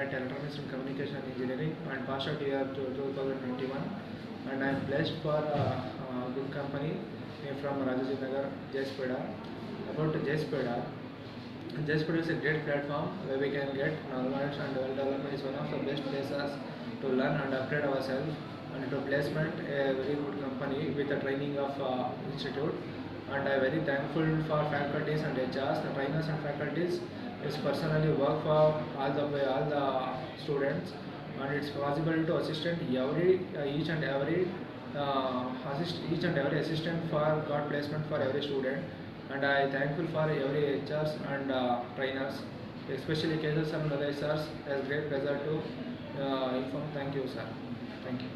at Electronics and Communication Engineering and passed out year 2021, and I am blessed for a good company from Rajajinagar, Jspider. About Jspider, Jspider is a great platform where we can get knowledge, and well development is one of the best places to learn and upgrade ourselves, and to placement a very good company with the training of institute. And I am very thankful for faculties and HRs, the trainers and faculties. It's personally work for all the students, and it's possible to assistant each and every assistant for got placement for every student. And I thankful for every HRs and trainers, especially cases and others. Has great pleasure to inform. Thank you, sir. Thank you.